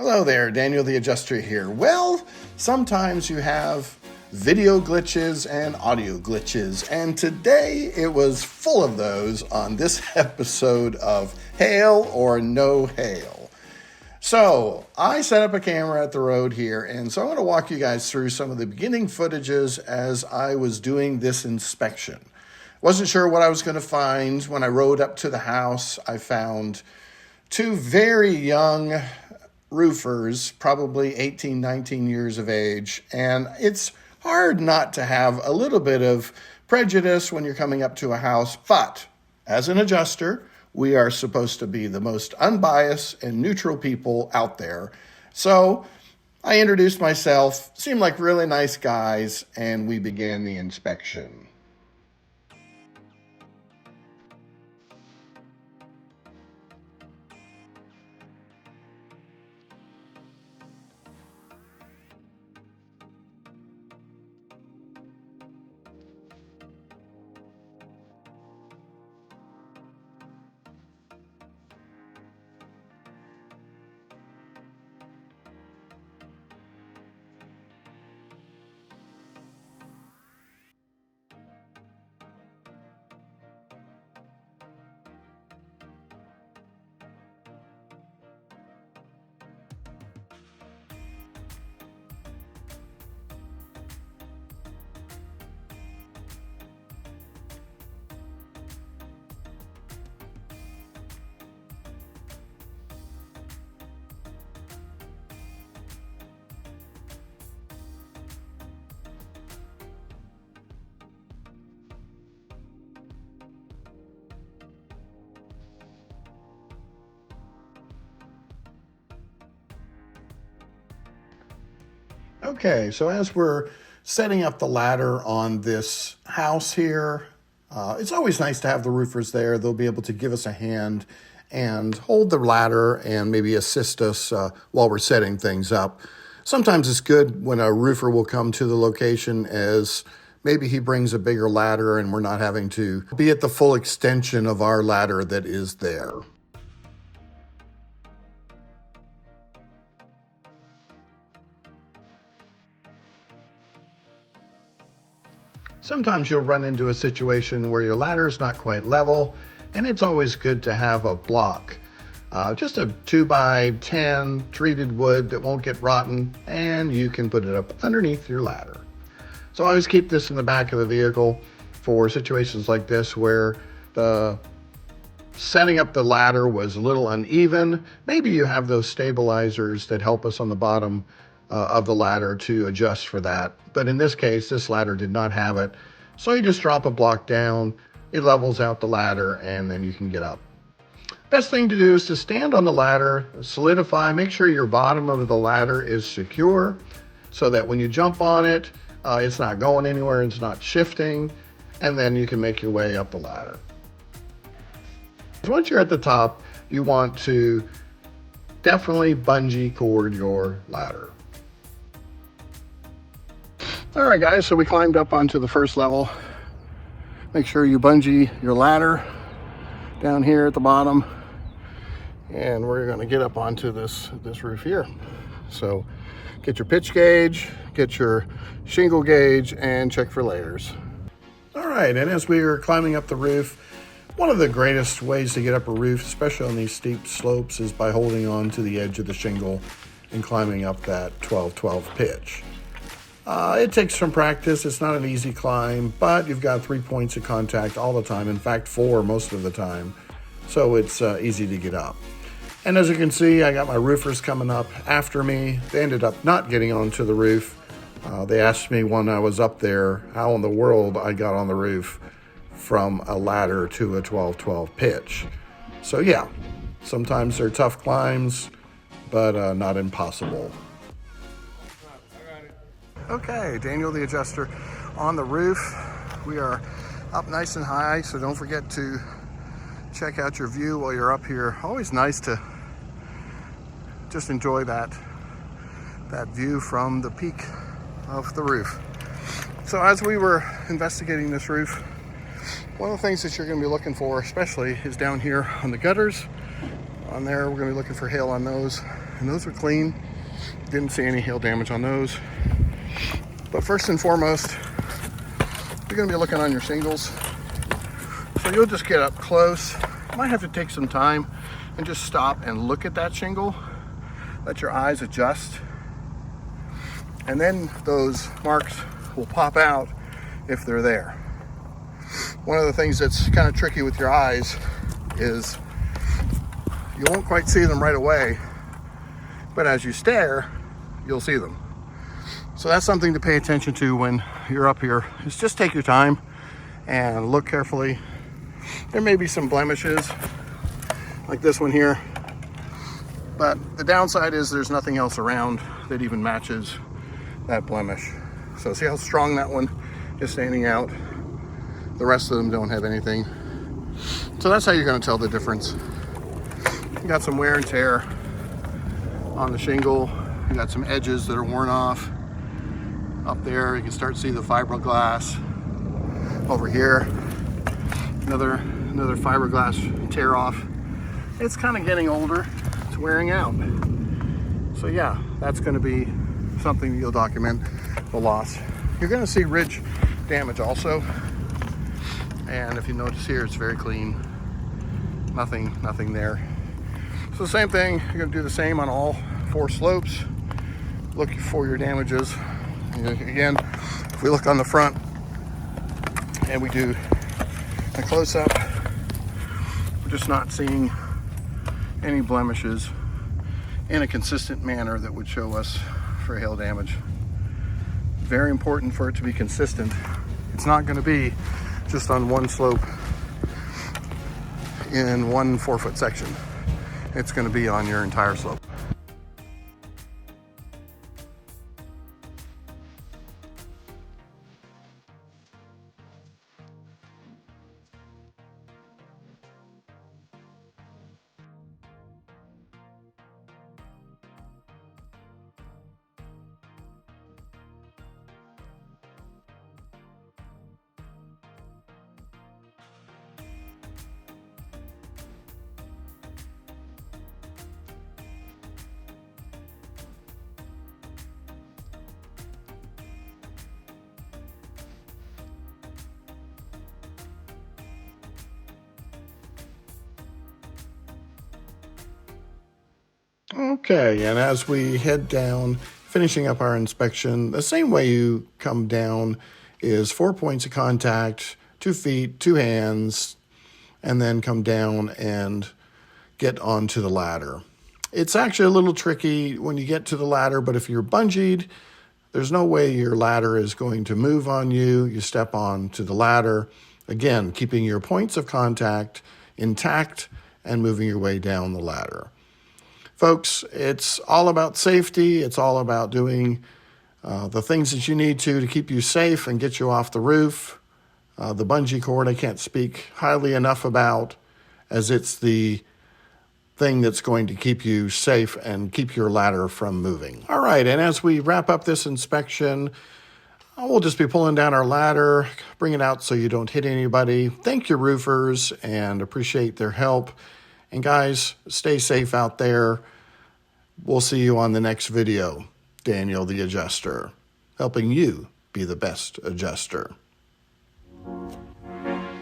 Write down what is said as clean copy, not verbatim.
Hello there, Daniel the Adjuster here. Well, sometimes you have video glitches and audio glitches, and today it was full of those on this episode of Hail or No Hail. So I set up a camera at the road here, and so I want to walk you guys through some of the beginning footages as I was doing this inspection. Wasn't sure what I was going to find. When I rode up to the house, I found two very young roofers, probably 18, 19 years of age, and it's hard not to have a little bit of prejudice when you're coming up to a house, but as an adjuster, we are supposed to be the most unbiased and neutral people out there. So I introduced myself, seemed like really nice guys, and we began the inspection. Okay, so as we're setting up the ladder on this house here, it's always nice to have the roofers there. They'll be able to give us a hand and hold the ladder and maybe assist us while we're setting things up. Sometimes it's good when a roofer will come to the location, as maybe he brings a bigger ladder and we're not having to be at the full extension of our ladder that is there. Sometimes you'll run into a situation where your ladder is not quite level, and it's always good to have a block. Just a 2x10 treated wood that won't get rotten, and you can put it up underneath your ladder. So I always keep this in the back of the vehicle for situations like this where the setting up the ladder was a little uneven. Maybe you have those stabilizers that help us on the bottom of the ladder to adjust for that. But in this case, this ladder did not have it. So you just drop a block down, it levels out the ladder, and then you can get up. Best thing to do is to stand on the ladder, solidify, make sure your bottom of the ladder is secure so that when you jump on it, it's not going anywhere, it's not shifting, and then you can make your way up the ladder. Once you're at the top, you want to definitely bungee cord your ladder. All right, guys, so we climbed up onto the first level. Make sure you bungee your ladder down here at the bottom, and we're going to get up onto this roof here. So get your pitch gauge, get your shingle gauge, and check for layers. All right, and as we are climbing up the roof, one of the greatest ways to get up a roof, especially on these steep slopes, is by holding on to the edge of the shingle and climbing up that 12-12 pitch. It takes some practice. It's not an easy climb, but you've got 3 points of contact all the time. In fact, 4 most of the time. So it's easy to get up. And as you can see, I got my roofers coming up after me. They ended up not getting onto the roof. They asked me when I was up there how in the world I got on the roof from a ladder to a 12-12 pitch. So yeah, sometimes they're tough climbs, but not impossible. Okay, Daniel the Adjuster on the roof. We are up nice and high, so don't forget to check out your view while you're up here. Always nice to just enjoy that view from the peak of the roof. So as we were investigating this roof, one of the things that you're going to be looking for especially is down here on the gutters. On there, we're going to be looking for hail on those. and those are clean. Didn't see any hail damage on those. But first and foremost, you're going to be looking on your shingles. So you'll just get up close. You might have to take some time and just stop and look at that shingle. Let your eyes adjust. And then those marks will pop out if they're there. One of the things that's kind of tricky with your eyes is you won't quite see them right away, but as you stare, you'll see them. So that's something to pay attention to when you're up here, is just take your time and look carefully. There may be some blemishes like this one here, but the downside is there's nothing else around that even matches that blemish. So see how strong that one is standing out? The rest of them don't have anything. So that's how you're going to tell the difference. You got some wear and tear on the shingle. You got some edges that are worn off. Up there, you can start to see the fiberglass. Over here, another fiberglass tear off. It's kind of getting older. It's wearing out. So yeah, that's going to be something that you'll document, the loss. You're going to see ridge damage also. And if you notice here, it's very clean. Nothing there. So same thing, you're going to do the same on all 4 slopes. Look for your damages. Again, if we look on the front and we do a close-up, we're just not seeing any blemishes in a consistent manner that would show us for hail damage. Very important for it to be consistent. It's not going to be just on one slope in one 4-foot section. It's going to be on your entire slope. Okay, and as we head down, finishing up our inspection, the same way you come down is 4 points of contact, 2 feet, 2 hands, and then come down and get onto the ladder. It's actually a little tricky when you get to the ladder, but if you're bungeed, there's no way your ladder is going to move on you. You step on to the ladder, again, keeping your points of contact intact and moving your way down the ladder. Folks, it's all about safety. It's all about doing the things that you need to keep you safe and get you off the roof. The bungee cord I can't speak highly enough about, as it's the thing that's going to keep you safe and keep your ladder from moving. All right, and as we wrap up this inspection, we'll just be pulling down our ladder, bring it out so you don't hit anybody. Thank your roofers and appreciate their help. And guys, stay safe out there. We'll see you on the next video. Daniel the Adjuster, helping you be the best adjuster.